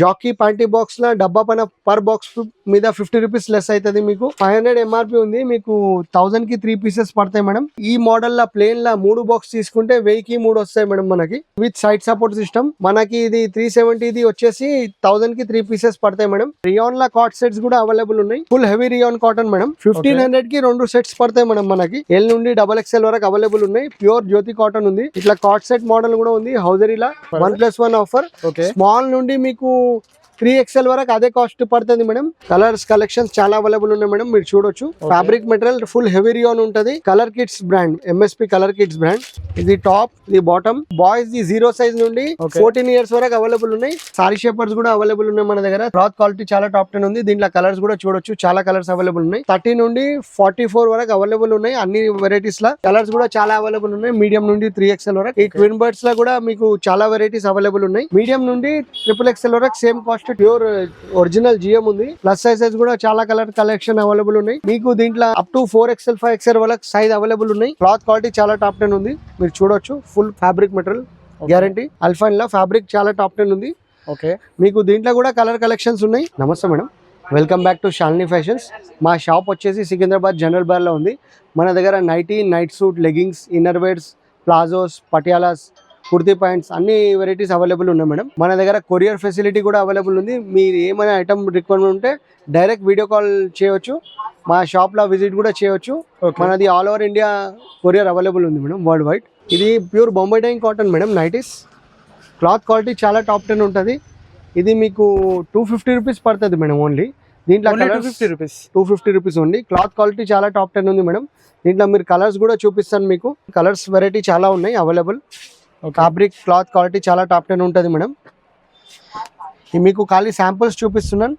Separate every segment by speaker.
Speaker 1: Jackie panty box లా డబ్బా పైన per box మీద 50 రూపీస్ లెస్ అవుతుంది. మీకు 500 ఎంఆర్పి ఉంది. మీకు 1000 కి 3 పీసెస్ పడతాయి మేడం. ఈ మోడల్ లా ప్లేన్ లా 3 బాక్స్ తీసుకుంటే 1000కి 3 వస్తాయి మేడం మనకి. With side support system. మనకి ఇది 370 ఇది వచ్చేసి 1000 కి 3 పీసెస్ పడతాయి మేడం. రియాన్ లా కాట్ సెట్స్ కూడా అవైలబుల్ ఉన్నాయి. Full heavy rayon cotton madam. 1500 కి 2 సెట్స్ పడతాయి మేడం మనకి. ఎల్ నుండి XXL వరకు అవైలబుల్ ఉన్నాయి. ప్యూర్ జ్యోతి కాటన్ ఉంది. ఇట్లా కాట్ సెట్ మోడల్ కూడా ఉంది. హౌజరీలా 1+1 ఆఫర్. స్మాల్ నుండి మీకు 3XL వరకు అదే కాస్ట్ పడుతుంది మేడం. కలర్స్ కలెక్షన్స్ చాలా అవైలబుల్ ఉన్నాయి మేడం. మీరు చూడొచ్చు. Fabric material full heavy rayon ఉంటది. Colour kids brand, MSP colour kids brand. ఇది టాప్, ఇది బాటమ్. బాయ్స్ ది 0 సైజ్ నుండి 14 ఇయర్స్ వరకు అవైలబుల్ ఉన్నాయి. సారీ షేపర్స్ కూడా అవైలబుల్ ఉన్నాయి మన దగ్గర. క్లాత్ క్వాలిటీ చాలా టాప్ 10 ఉంది. దీంట్లో కలర్స్ కూడా చూడొచ్చు. చాలా కలర్స్ అవైలబుల్ ఉన్నాయి. 30 నుండి 44 వరకు అవైలబుల్ ఉన్నాయి. అన్ని వెరైటీస్ లా కలర్స్ కూడా చాలా అవైలబుల్ ఉన్నాయి. మీడియం నుండి 3XL వరకు. ఈ ట్విన్ బర్డ్స్ లా కూడా మీకు చాలా వెరైటీస్ అవైలబుల్ ఉన్నాయి. మీడియం నుండి XXL వరకు same cost. Pure original GM ఉంది. ప్లస్ సైజెస్ కూడా చాలా కలర్ కలెక్షన్ అవైలబుల్ ఉన్నాయి. మీకు దీంట్లో అప్ టు 4XL 5XL వరకు సైజ్ అవైలబుల్ ఉన్నాయి. క్లాత్ క్వాలిటీ చాలా టాప్ 10 ఉంది. మీరు చూడొచ్చు. Full fabric material guarantee. అల్ఫైన్ లో ఫ్యాబ్రిక్ చాలా టాప్ 10 ఉంది. మీకు దీంట్లో కూడా కలర్ కలెక్షన్స్ ఉన్నాయి. నమస్తే madam, welcome back to Shalini fashions. మా షాప్ వచ్చేసి సికింద్రాబాద్ జనరల్ బార్ లో ఉంది. మన దగ్గర nighty, night suit, leggings, inner wears, palazzos, patialas, kurti pants అన్ని వెరైటీస్ అవైలబుల్ ఉన్నాయి మేడం. మన దగ్గర కొరియర్ ఫెసిలిటీ కూడా అవైలబుల్ ఉంది. మీరు ఏమైనా ఐటమ్ రిక్వైర్మెంట్ ఉంటే డైరెక్ట్ వీడియో కాల్ చేయవచ్చు. మా షాప్ లో విజిట్ కూడా చేయవచ్చు. మనది all over India courier available ఉంది మేడం, వరల్డ్ వైడ్. ఇది pure Bombay dyeing cotton madam, nighties. Cloth quality చాలా టాప్ 10 ఉంటుంది. ఇది మీకు 250 రూపీస్ పడుతుంది మేడం ఓన్లీ. దీంట్లో 250 రూపీస్ ఓన్లీ. క్లాత్ క్వాలిటీ చాలా టాప్ 10 ఉంది మేడం. దీంట్లో మీరు కలర్స్ కూడా చూపిస్తాను. మీకు కలర్స్ వెరైటీ చాలా ఉన్నాయి అవైలబుల్. ఫ్యాబ్రిక్ క్లాత్ క్వాలిటీ చాలా టాప్ 10 ఉంటుంది మేడం. మీకు ఖాళీ శాంపుల్స్ చూపిస్తున్నాను.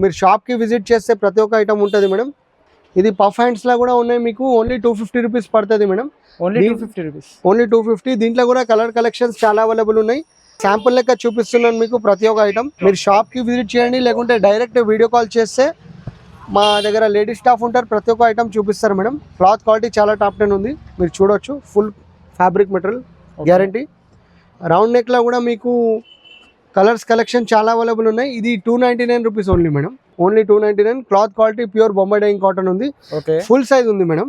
Speaker 1: మీరు షాప్కి విజిట్ చేస్తే ప్రతి ఒక్క ఐటమ్ ఉంటుంది మేడం. ఇది పఫ్ హ్యాండ్స్ లా కూడా ఉన్నాయి. మీకు ఓన్లీ 250 రూపీస్ పడుతుంది మేడం. ఓన్లీ 250. దీంట్లో కూడా కలర్ కలెక్షన్స్ చాలా అవైలబుల్ ఉన్నాయి. శాంపుల్ లెక్క చూపిస్తున్నాను మీకు ప్రతి ఒక్క ఐటమ్. మీరు షాప్కి విజిట్ చేయండి, లేకుంటే డైరెక్ట్ వీడియో కాల్ చేస్తే మా దగ్గర లేడీ స్టాఫ్ ఉంటారు. ప్రతి ఒక్క ఐటమ్ చూపిస్తారు మేడం. క్లాత్ క్వాలిటీ చాలా టాప్ 10 ఉంది. మీరు చూడొచ్చు. Full fabric material guarantee. Round neck లో కూడా మీకు కలర్స్ కలెక్షన్ చాలా అవైలబుల్ ఉన్నాయి. ఇది 299 rupees only madam. Only 299. Cloth quality pure Bombay dyeing cotton ఉంది. ఫుల్ సైజ్ ఉంది మేడం.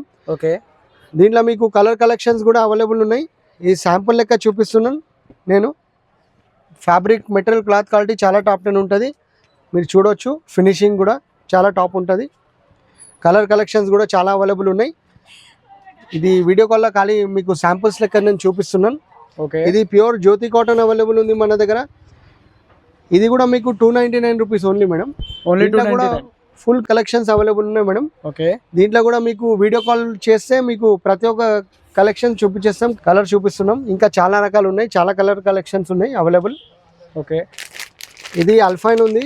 Speaker 1: దీంట్లో మీకు కలర్ కలెక్షన్స్ కూడా అవైలబుల్ ఉన్నాయి. ఈ శాంపుల్ లెక్క చూపిస్తున్నాను నేను. ఫ్యాబ్రిక్ మెటీరియల్ క్లాత్ క్వాలిటీ చాలా టాప్ 10 ఉంటుంది. మీరు చూడొచ్చు. ఫినిషింగ్ కూడా చాలా టాప్ ఉంటుంది. కలర్ కలెక్షన్స్ కూడా చాలా అవైలబుల్ ఉన్నాయి. ఇది వీడియో కాల్లో ఖాళీ మీకు శాంపుల్స్ లెక్క నేను చూపిస్తున్నాను. ఇది ప్యూర్ జ్యోతి కాటన్ అవైలబుల్ ఉంది మన దగ్గర. ఇది కూడా మీకు 299 రూపీస్ ఓన్లీ మేడం. కూడా ఫుల్ కలెక్షన్స్ అవైలబుల్ ఉన్నాయి మేడం. దీంట్లో కూడా మీకు వీడియో కాల్ చేస్తే మీకు ప్రతి ఒక్క కలెక్షన్ చూపించేస్తాం. కలర్ చూపిస్తున్నాం. ఇంకా చాలా రకాలు ఉన్నాయి. చాలా కలర్ కలెక్షన్స్ ఉన్నాయి అవైలబుల్. ఇది అల్ఫైన్ ఉంది.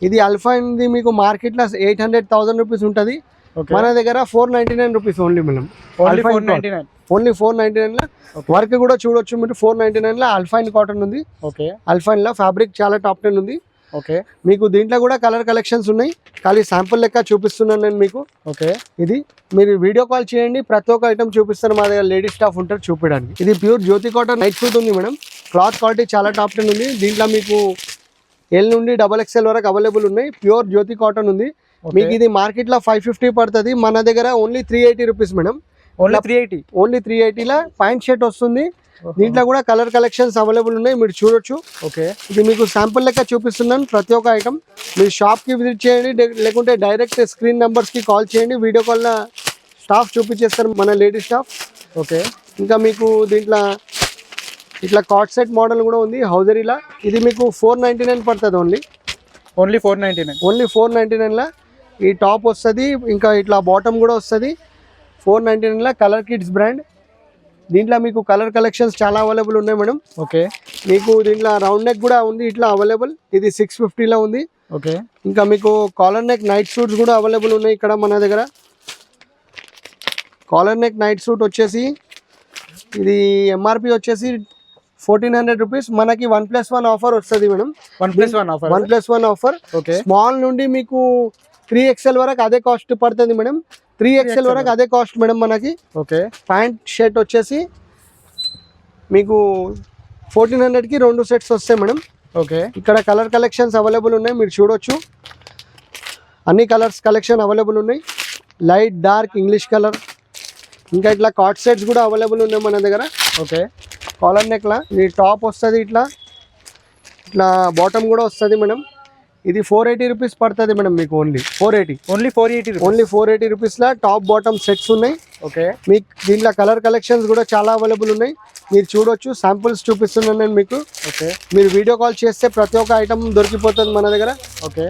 Speaker 1: ఇది అల్ఫైన్ ది మీకు మార్కెట్లో 800,000 రూపీస్ ఉంటుంది. మన దగ్గర 499 రూపీస్ ఓన్లీ మేడం. ఓన్లీ 499 లో వర్క్ కూడా చూడొచ్చు మీరు. 499 లో అల్ఫైన్ కాటన్ ఉంది. అల్ఫైన్ లో ఫ్యాబ్రిక్ చాలా టాప్ 10 ఉంది. మీకు దీంట్లో కూడా కలర్ కలెక్షన్స్ ఉన్నాయి. ఖాళీ శాంపుల్ లెక్క చూపిస్తున్నాను నేను మీకు. ఇది మీరు వీడియో కాల్ చేయండి, ప్రతి ఒక్క ఐటమ్ చూపిస్తాను. మా దగ్గర లేడీ స్టాఫ్ ఉంటారు చూపించడానికి. ఇది ప్యూర్ జ్యోతి కాటన్ నైట్ సూట్ ఉంది మేడం. క్లాత్ క్వాలిటీ చాలా టాప్ 10 ఉంది. దీంట్లో మీకు L నుండి XXL వరకు అవైలబుల్ ఉన్నాయి. ప్యూర్ జ్యోతి కాటన్ ఉంది. మీకు ఇది మార్కెట్ లో 550 పడుతుంది. మన దగ్గర only 380 rupees madam. Only 380 law pant shirt వస్తుంది. దీంట్లో కూడా కలర్ కలెక్షన్స్ అవైలబుల్ ఉన్నాయి. మీరు చూడొచ్చు. ఇది మీకు శాంపుల్ లెక్క చూపిస్తున్నాను ప్రతి ఒక్క ఐటమ్. మీరు షాప్ కి విజిట్ చేయండి, లేకుంటే డైరెక్ట్ స్క్రీన్ నంబర్స్ కి కాల్ చేయండి. వీడియో కాల్ లో స్టాఫ్ చూపించేస్తారు, మన లేడీ స్టాఫ్. ఇంకా మీకు దీంట్లో ఇట్లా కాట్ సెట్ మోడల్ కూడా ఉంది హౌజరీలా. ఇది మీకు 499 పడుతుంది ఓన్లీ 499 లా. ఈ టాప్ వస్తుంది, ఇంకా ఇట్లా బాటమ్ కూడా వస్తుంది. 499 లా కలర్ కిడ్స్ బ్రాండ్. దీంట్లో మీకు కలర్ కలెక్షన్స్ చాలా అవైలబుల్ ఉన్నాయి మేడం. మీకు దీంట్లో రౌండ్ నెక్ కూడా ఉంది ఇట్లా అవైలబుల్. ఇది 650 లో ఉంది. ఇంకా మీకు కాలర్ నెక్ నైట్ సూట్స్ కూడా అవైలబుల్ ఉన్నాయి ఇక్కడ మన దగ్గర. కాలర్ నెక్ నైట్ సూట్ వచ్చేసి ఇది MRP వచ్చేసి 1400 రూపీస్. మనకి 1+1 ఆఫర్ వస్తుంది మేడం. 1+1 ఆఫర్. స్మాల్ నుండి మీకు 3XL వరకు అదే కాస్ట్ పడుతుంది మేడం. 3XL వరకు అదే కాస్ట్ మేడం మనకి. ప్యాంట్ షర్ట్ వచ్చేసి మీకు 1400కి 2 సెట్స్ వస్తాయి మేడం.
Speaker 2: ఓకే.
Speaker 1: ఇక్కడ కలర్ కలెక్షన్స్ అవైలబుల్ ఉన్నాయి, మీరు చూడొచ్చు. అన్ని కలర్స్ కలెక్షన్ అవైలబుల్ ఉన్నాయి. లైట్, డార్క్, ఇంగ్లీష్ కలర్, ఇంకా ఇట్లా కాట్ సెట్స్ కూడా అవైలబుల్ ఉన్నాయి మన దగ్గర.
Speaker 2: ఓకే.
Speaker 1: కాలర్ నెక్లా ఇది టాప్ వస్తుంది, ఇట్లా ఇట్లా బాటమ్ కూడా వస్తుంది మేడం. ఇది 480 రూపీస్ పడుతుంది మేడం మీకు. ఓన్లీ 480 రూపీస్లో టాప్ బాటమ్ సెట్స్ ఉన్నాయి.
Speaker 2: ఓకే.
Speaker 1: మీకు దీంట్లో కలర్ కలెక్షన్స్ కూడా చాలా అవైలబుల్ ఉన్నాయి, మీరు చూడొచ్చు. శాంపుల్స్ చూపిస్తున్నాను నేను మీకు.
Speaker 2: ఓకే.
Speaker 1: మీరు వీడియో కాల్ చేస్తే ప్రతి ఒక్క ఐటమ్ దొరికిపోతుంది మన దగ్గర.
Speaker 2: ఓకే.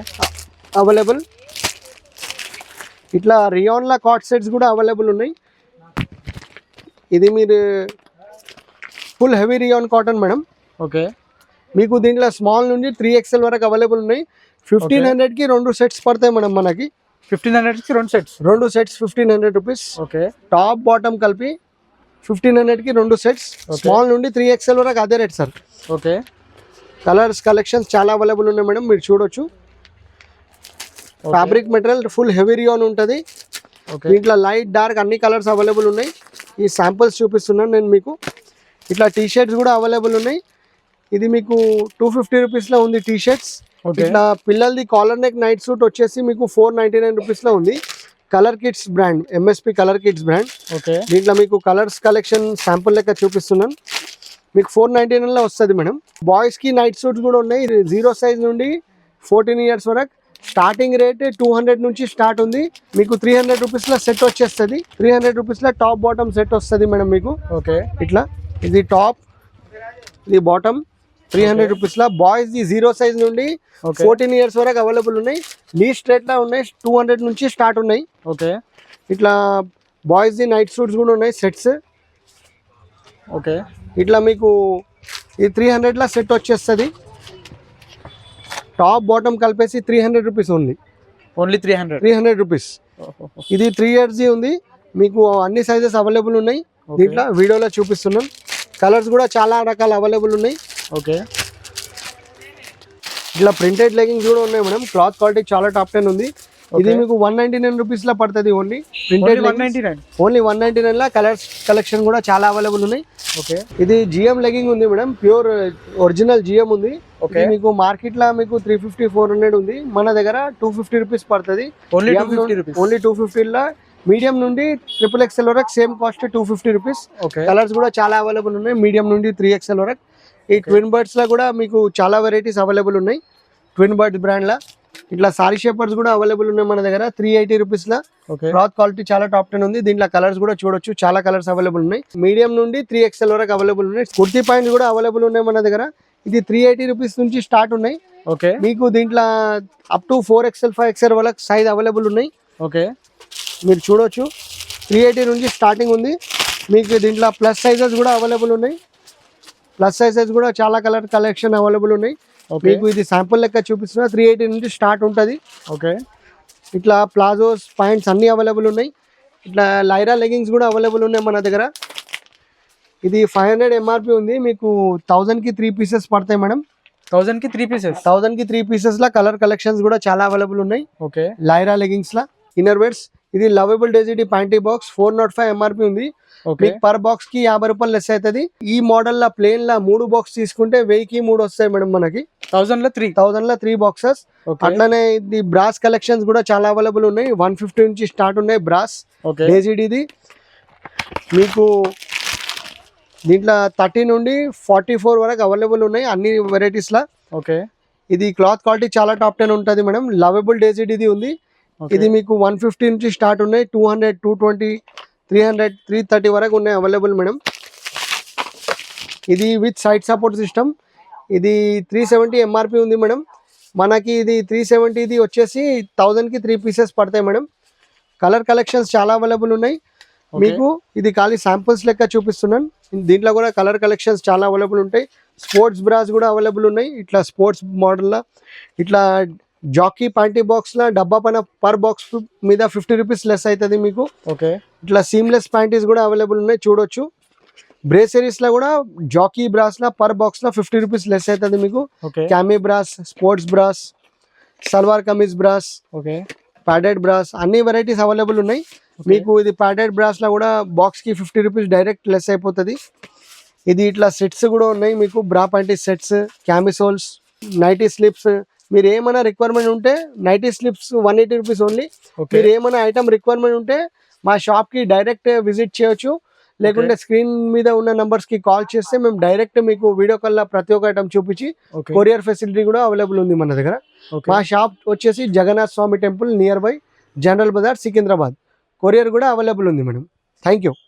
Speaker 1: అవైలబుల్ ఇట్లా రియాన్లా కాట్ సెట్స్ కూడా అవైలబుల్ ఉన్నాయి. ఇది మీరు full heavy rayon cotton madam.
Speaker 2: Okay.
Speaker 1: మీకు దీంట్లో స్మాల్ నుండి 3XL వరకు అవైలబుల్ ఉన్నాయి. 1500కి 2 సెట్స్ పడతాయి మేడం మనకి.
Speaker 2: 1500కి 2 sets.
Speaker 1: 2 sets 1500 rupees.
Speaker 2: Okay.
Speaker 1: Top bottom కలిపి 1500కి 2 సెట్స్. స్మాల్ నుండి 3XL వరకు అదే rate sir.
Speaker 2: Okay.
Speaker 1: Colours collections చాలా అవైలబుల్ ఉన్నాయి మేడం, మీరు చూడొచ్చు. Fabric material full heavy rayon ఉంటుంది. దీంట్లో లైట్, డార్క్ అన్ని కలర్స్ అవైలబుల్ ఉన్నాయి. ఈ శాంపుల్స్ చూపిస్తున్నాను నేను మీకు. ఇట్లా టీ షర్ట్స్ కూడా అవైలబుల్ ఉన్నాయి. ఇది మీకు 250 రూపీస్లో ఉంది టీ షర్ట్స్. ఇట్లా పిల్లలది కాలర్ నెక్ నైట్ సూట్ వచ్చేసి మీకు 499 రూపీస్లో ఉంది. Colour kids brand, MSP colour kids brand.
Speaker 2: Okay.
Speaker 1: దీంట్లో మీకు కలర్స్ కలెక్షన్ శాంపుల్ లెక్క చూపిస్తున్నాను. మీకు 499లో వస్తుంది మేడం. బాయ్స్కి నైట్ సూట్స్ కూడా ఉన్నాయి. 0 సైజ్ నుండి 14 ఇయర్స్ వరకు. స్టార్టింగ్ రేట్ 200 నుంచి స్టార్ట్ ఉంది. మీకు 300 రూపీస్లో సెట్ వచ్చేస్తుంది. 300 రూపీస్లో టాప్ బాటమ్ సెట్ వస్తుంది మేడం మీకు.
Speaker 2: ఓకే.
Speaker 1: ఇట్లా ఇది టాప్, ఇది బాటమ్. 300 రూపీస్లో బాయ్స్ది 0 సైజ్ నుండి 14 ఇయర్స్ వరకు అవైలబుల్ ఉన్నాయి. లీస్ట్ రేట్లో ఉన్నాయి, 200 నుంచి స్టార్ట్ ఉన్నాయి.
Speaker 2: ఓకే.
Speaker 1: ఇట్లా బాయ్స్ది నైట్ సూట్స్ కూడా ఉన్నాయి సెట్స్.
Speaker 2: ఓకే.
Speaker 1: ఇట్లా మీకు ఈ 300లో సెట్ వచ్చేస్తుంది. టాప్ బాటమ్ కలిపేసి 300 రూపీస్ ఉంది.
Speaker 2: Only
Speaker 1: 300 rupees. ఇది 3 ఇయర్స్ది ఉంది. మీకు అన్ని సైజెస్ అవైలబుల్ ఉన్నాయి. దీంట్లో వీడియోలో చూపిస్తున్నాం. కలర్స్ కూడా చాలా రకాలు అవైలబుల్ ఉన్నాయి.
Speaker 2: ఓకే.
Speaker 1: ఇట్లా ప్రింటెడ్ లెగింగ్స్ కూడా ఉన్నాయి మేడం. క్లాత్ క్వాలిటీ చాలా టాప్ 10 ఉంది. ఇది మీకు 199 రూపీస్లో పడుతుంది. Only printed 199. ఓన్లీ 199లో కలర్స్ కలెక్షన్ కూడా చాలా అవైలబుల్ ఉన్నాయి.
Speaker 2: ఓకే.
Speaker 1: ఇది GM లెగింగ్ ఉంది మేడం, ప్యూర్ ఒరిజినల్ GM ఉంది. ఓకే. మీకు మార్కెట్లో మీకు 350, 400 ఉంది. మన దగ్గర 250 రూపీస్ పడుతుంది. ఓన్లీ 250లో మీడియం నుండి XXL వరకు సేమ్ కాస్ట్ 250 రూపీస్. కలర్స్ కూడా చాలా అవైలబుల్ ఉన్నాయి, మీడియం నుండి 3XL వరకు. ఈ ట్విన్ బర్డ్స్లో కూడా మీకు చాలా వెరైటీస్ అవైలబుల్ ఉన్నాయి. ట్విన్ బర్డ్స్ బ్రాండ్లో ఇట్లా సారీ షేపర్స్ కూడా అవైలబుల్ ఉన్నాయి మన దగ్గర 380 రూపీస్లో. క్లాత్ క్వాలిటీ చాలా టాప్ 10 ఉంది. దీంట్లో కలర్స్ కూడా చూడొచ్చు, చాలా కలర్స్ అవైలబుల్ ఉన్నాయి. మీడియం నుండి 3XL వరకు అవైలబుల్ ఉన్నాయి. కుర్తీ పాయింట్స్ కూడా అవైలబుల్ ఉన్నాయి మన దగ్గర. ఇది 380 రూపీస్ నుంచి స్టార్ట్ ఉన్నాయి.
Speaker 2: ఓకే.
Speaker 1: మీకు దీంట్లో అప్ టు 4XL 5XL వరకు సైజ్ అవైలబుల్ ఉన్నాయి.
Speaker 2: ఓకే.
Speaker 1: మీరు చూడొచ్చు. 380 నుంచి స్టార్టింగ్ ఉంది. మీకు దీంట్లో ప్లస్ సైజెస్ కూడా అవైలబుల్ ఉన్నాయి. ప్లస్ సైజెస్ కూడా చాలా కలర్ కలెక్షన్ అవైలబుల్ ఉన్నాయి. మీకు ఇది శాంపుల్ లెక్క చూపిస్తున్నా. 380 నుంచి స్టార్ట్ ఉంటుంది.
Speaker 2: ఓకే.
Speaker 1: ఇట్లా ప్లాజోస్, పాయింట్స్ అన్నీ అవైలబుల్ ఉన్నాయి. ఇట్లా లైరా లెగింగ్స్ కూడా అవైలబుల్ ఉన్నాయి మన దగ్గర. ఇది 500 MRP ఉంది. మీకు 1000కి 3 పీసెస్ పడతాయి మేడం.
Speaker 2: 1000కి 3 పీసెస్.
Speaker 1: 1000కి 3 పీసెస్లో కలర్ కలెక్షన్స్ కూడా చాలా అవైలబుల్ ఉన్నాయి.
Speaker 2: ఓకే.
Speaker 1: లైరా లెగింగ్స్లో ఇన్నర్ వేర్స్. ఇది లవబుల్ డెసిటీ ప్యాంటీ బాక్స్ 405 MRP ఉంది. మీకు పర్ బాక్స్ కి 50 రూపాయలు లెస్ అవుతుంది. ఈ మోడల్ లా ప్లేన్ లా 3 బాక్స్ తీసుకుంటే 1000కి 3 వస్తాయి మేడం మనకి. 1000లో 3 బాక్సెస్. అట్లానే ఇది బ్రాస్ కలెక్షన్స్ కూడా చాలా అవైలబుల్ ఉన్నాయి. 150 నుంచి స్టార్ట్ ఉన్నాయి బ్రాస్ డేజీడీది. మీకు దీంట్లో 30 నుండి 44 వరకు అవైలబుల్ ఉన్నాయి అన్ని వెరైటీస్ లా.
Speaker 2: ఓకే.
Speaker 1: ఇది క్లాత్ క్వాలిటీ చాలా టాప్ 10 ఉంటుంది మేడం. లవబుల్ డేజీడీది ఉంది. ఇది మీకు 150 నుంచి స్టార్ట్ ఉన్నాయి. 200, 220, 300, 330 వరకు ఉన్నాయి అవైలబుల్ మేడం. ఇది విత్ సైడ్ సపోర్ట్ సిస్టమ్. ఇది 370 MRP ఉంది మేడం మనకి. ఇది 370ది వచ్చేసి 1000కి 3 పీసెస్ పడతాయి మేడం. కలర్ కలెక్షన్స్ చాలా అవైలబుల్ ఉన్నాయి. మీకు ఇది ఖాళీ శాంపుల్స్ లెక్క చూపిస్తున్నాను. దీంట్లో కూడా కలర్ కలెక్షన్స్ చాలా అవైలబుల్ ఉంటాయి. స్పోర్ట్స్ బ్రాస్ కూడా అవైలబుల్ ఉన్నాయి. ఇట్లా స్పోర్ట్స్ మోడల్లో ఇట్లా జాకీ ప్యాంటీ బాక్స్లో డబ్బా పైన పర్ బాక్స్ మీద 50 రూపీస్ లెస్ అవుతుంది మీకు.
Speaker 2: ఓకే.
Speaker 1: ఇట్లా సీమ్లెస్ ప్యాంటీస్ కూడా అవైలబుల్ ఉన్నాయి చూడొచ్చు. బ్రేసరీస్లో కూడా జాకీ బ్రాస్లో పర్ బాక్స్లో 50 రూపీస్ లెస్ అవుతుంది మీకు. Cami bras, sports bras, salwar kameez bras, padded bras అన్ని వెరైటీస్ అవైలబుల్ ఉన్నాయి మీకు. ఇది ప్యాడెడ్ బ్రాస్లో కూడా బాక్స్కి 50 రూపీస్ డైరెక్ట్ లెస్ అయిపోతుంది. ఇది ఇట్లా సెట్స్ కూడా ఉన్నాయి మీకు. బ్రా ప్యాంటీ సెట్స్, క్యామిసోల్స్, నైటీ స్లిప్స్, మీరు ఏమైనా రిక్వైర్మెంట్ ఉంటే nightie slips 180 rupees only.
Speaker 2: Okay
Speaker 1: మీరు ఏమైనా ఐటమ్ రిక్వైర్మెంట్ ఉంటే మా షాప్కి డైరెక్ట్ విజిట్ చేయొచ్చు, లేకుంటే స్క్రీన్ మీద ఉన్న నంబర్స్కి కాల్ చేస్తే మేము డైరెక్ట్ మీకు వీడియో కాల్లో ప్రతి ఒక్క ఐటమ్ చూపించి
Speaker 2: ఓకే
Speaker 1: కొరియర్ ఫెసిలిటీ కూడా అవైలబుల్ ఉంది మన దగ్గర.
Speaker 2: ఓకే
Speaker 1: మా షాప్ వచ్చేసి Jagannath Swami temple near by general Bazaar Secunderabad. Courier కూడా అవైలబుల్ ఉంది మేడం. Thank you.